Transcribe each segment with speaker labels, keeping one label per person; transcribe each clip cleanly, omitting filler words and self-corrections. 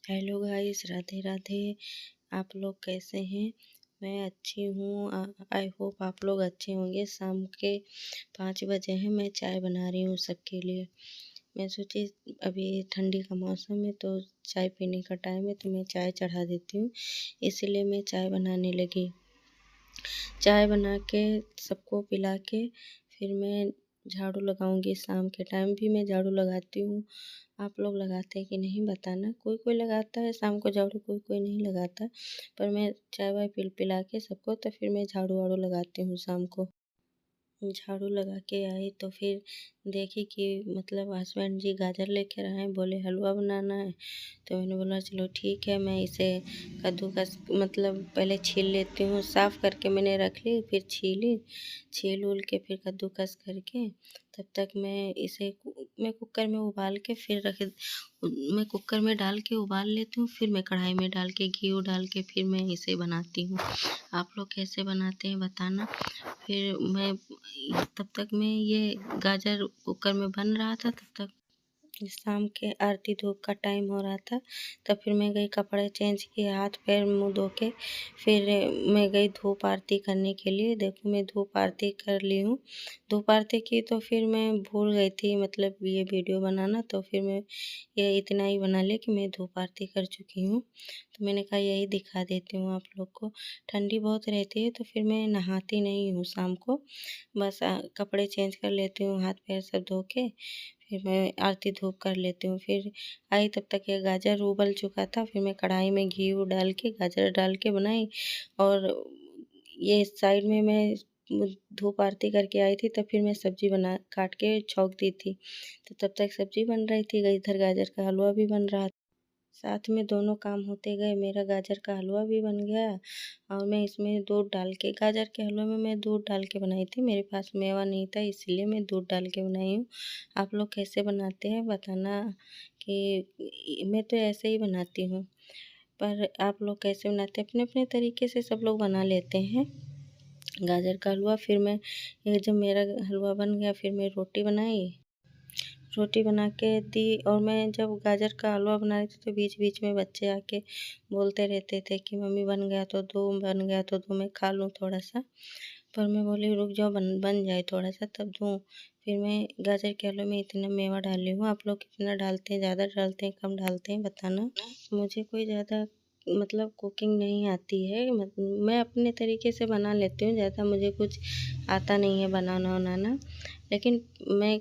Speaker 1: Hello guys, Radhe Radhe. आप लोग कैसे हैं? मैं अच्छी हूँ। आई होप आप लोग अच्छे होंगे। शाम के 5 बजे हैं, मैं चाय बना रही हूँ सबके लिए। मैं सोची अभी ठंडी का मौसम है तो चाय पीने का टाइम है तो मैं चाय चढ़ा देती हूँ, इसलिए मैं चाय बनाने लगी। चाय बना के सबको पिला के फिर मैं झाड़ू लगाऊंगी। शाम के टाइम भी मैं झाड़ू लगाती हूँ। आप लोग लगाते हैं कि नहीं बताना। कोई कोई लगाता है शाम को झाड़ू, कोई कोई नहीं लगाता। पर मैं चाय वाय पिला के सबको तो फिर मैं झाड़ू वाड़ू लगाती हूँ शाम को। झाड़ू लगा के आई तो फिर देखी कि मतलब हस्बैंड जी गाजर लेकर आए, बोले हलवा बनाना है। तो मैंने बोला चलो ठीक है, मैं इसे कद्दूकस मतलब पहले छील लेती हूँ। साफ़ करके मैंने रख ली, फिर छील उल के फिर कद्दूकस करके तब तक मैं कुकर में उबाल के फिर मैं कुकर में डाल के उबाल लेती हूँ। फिर मैं कढ़ाई में डाल के घी डाल के फिर मैं इसे बनाती हूँ। आप लोग कैसे बनाते हैं बताना। फिर मैं तब तक में ये गाजर कुकर में बन रहा था, तब तक शाम के आरती धूप का टाइम हो रहा था। तब फिर मैं गई कपड़े चेंज किए, हाथ पैर मुँह धो के फिर मैं गई धूप आरती करने के लिए। देखो मैं धूप आरती कर ली हूँ। धूप आरती की तो फिर मैं भूल गई थी मतलब ये वीडियो बनाना, तो फिर मैं ये इतना ही बना लिया कि मैं धूप आरती कर चुकी हूँ। तो मैंने कहा यही दिखा देती हूँ आप लोग को। ठंडी बहुत रहती है तो फिर मैं नहाती नहीं हूँ शाम को, बस कपड़े चेंज कर लेती हूँ, हाथ पैर सब धो के फिर मैं आरती धूप कर लेती हूँ। फिर आई तब तक ये गाजर उबल चुका था। फिर मैं कढ़ाई में घी डाल के गाजर डाल के बनाई और ये साइड में मैं धूप आरती करके आई थी। तब फिर मैं सब्जी बना काट के छौंक दी थी, तो तब तक सब्जी बन रही थी, इधर गाजर का हलवा भी बन रहा था। साथ में दोनों काम होते गए। मेरा गाजर का हलवा भी बन गया और मैं इसमें दूध डाल के, गाजर के हलवे में मैं दूध डाल के बनाई थी। मेरे पास मेवा नहीं था इसलिए मैं दूध डाल के बनाई हूँ। आप लोग कैसे बनाते हैं बताना। कि मैं तो ऐसे ही बनाती हूँ, पर आप लोग कैसे बनाते हैं? अपने अपने तरीके से सब लोग बना लेते हैं गाजर का हलवा। फिर मैं ये जब मेरा हलवा बन गया फिर मैं रोटी बनाई, रोटी बना के दी। और मैं जब गाजर का हलवा बना रही थी तो बीच बीच में बच्चे आके बोलते रहते थे कि मम्मी बन गया तो दो, बन गया तो दो, मैं खा लूँ थोड़ा सा। पर मैं बोली रुक जाओ, बन जाए थोड़ा सा तब दूँ। फिर मैं गाजर के हलवे में इतना मेवा डाली हूँ। आप लोग कितना डालते हैं? ज़्यादा डालते हैं कम डालते हैं बताना। मुझे कोई ज़्यादा मतलब कुकिंग नहीं आती है, मैं अपने तरीके से बना लेती हूँ। ज़्यादा मुझे कुछ आता नहीं है बनाना वनाना, लेकिन मैं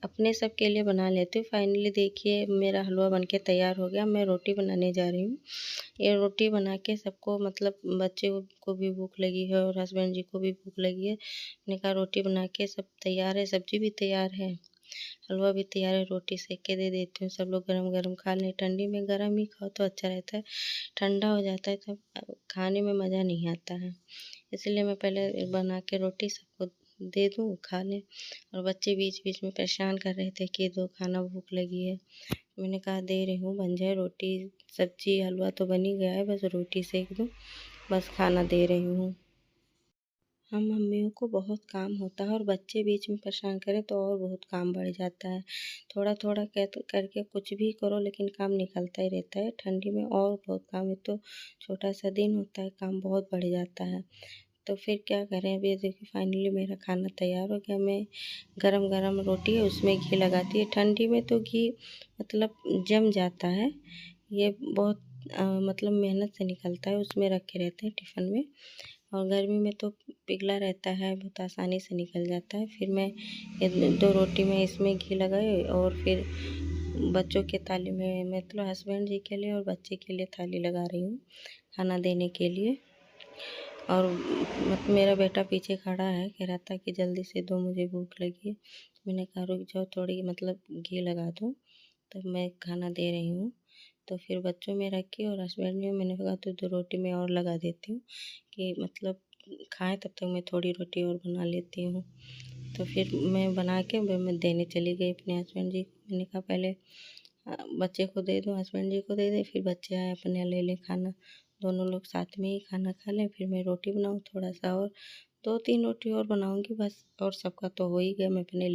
Speaker 1: अपने सब के लिए बना लेती हूँ। फाइनली देखिए मेरा हलवा बनके तैयार हो गया। मैं रोटी बनाने जा रही हूँ। ये रोटी बना के सबको मतलब बच्चे को भी भूख लगी है और हस्बैंड जी को भी भूख लगी है। मैंने कहा रोटी बना के सब तैयार है, सब्जी भी तैयार है, हलवा भी तैयार है, रोटी सेक के दे देती हूँ। सब लोग गरम गरम खा लें। ठंडी में गरम ही खाओ तो अच्छा रहता है, ठंडा हो जाता है तब खाने में मज़ा नहीं आता है। इसलिए मैं पहले बना के रोटी सबको दे दूँ, खा लें। और बच्चे बीच बीच में परेशान कर रहे थे कि दो खाना, भूख लगी है। मैंने कहा दे रही हूँ, बन जाए रोटी सब्जी। हलवा तो बन ही गया है, बस रोटी सेक दूँ, बस खाना दे रही हूँ। हम मम्मियों को बहुत काम होता है और बच्चे बीच में परेशान करें तो और बहुत काम बढ़ जाता है। थोड़ा थोड़ा करके कुछ भी करो लेकिन काम निकलता ही रहता है। ठंडी में और बहुत काम है, तो छोटा सा दिन होता है, काम बहुत बढ़ जाता है। तो फिर क्या करें। अभी देखिए फाइनली मेरा खाना तैयार हो गया। मैं गरम गरम रोटी है उसमें घी लगाती है। ठंडी में तो घी मतलब जम जाता है, ये बहुत मतलब मेहनत से निकलता है, उसमें रखे रहते हैं टिफ़िन में। और गर्मी में तो पिघला रहता है, बहुत आसानी से निकल जाता है। फिर मैं ये दो रोटी में इसमें घी लगाई और फिर बच्चों के थाली में, मतलब हस्बैंड जी के लिए और बच्चे के लिए थाली लगा रही हूँ खाना देने के लिए। और मतलब मेरा बेटा पीछे खड़ा है, कह रहा था कि जल्दी से दो, मुझे भूख लगी है। तो मैंने कहा रुक जाओ थोड़ी मतलब घी लगा दो, तब मैं खाना दे रही हूँ। तो फिर बच्चों में रखी और हस्बैंड में मैंने कहा तो दो रोटी मैं और लगा देती हूँ कि मतलब खाएं, तब तक मैं थोड़ी रोटी और बना लेती हूँ। तो फिर मैं बना के मैं देने चली गई अपने हस्बैंड जी को। मैंने कहा पहले बच्चे को दे दूँ, हस्बैंड जी को दे दे, फिर बच्चे आए अपने ले लें खाना, दोनों लोग साथ में ही खाना खा लें। फिर मैं रोटी बनाऊँ थोड़ा सा और 2-3 रोटी और बनाऊँगी बस, और सबका तो हो ही गया। मैं अपने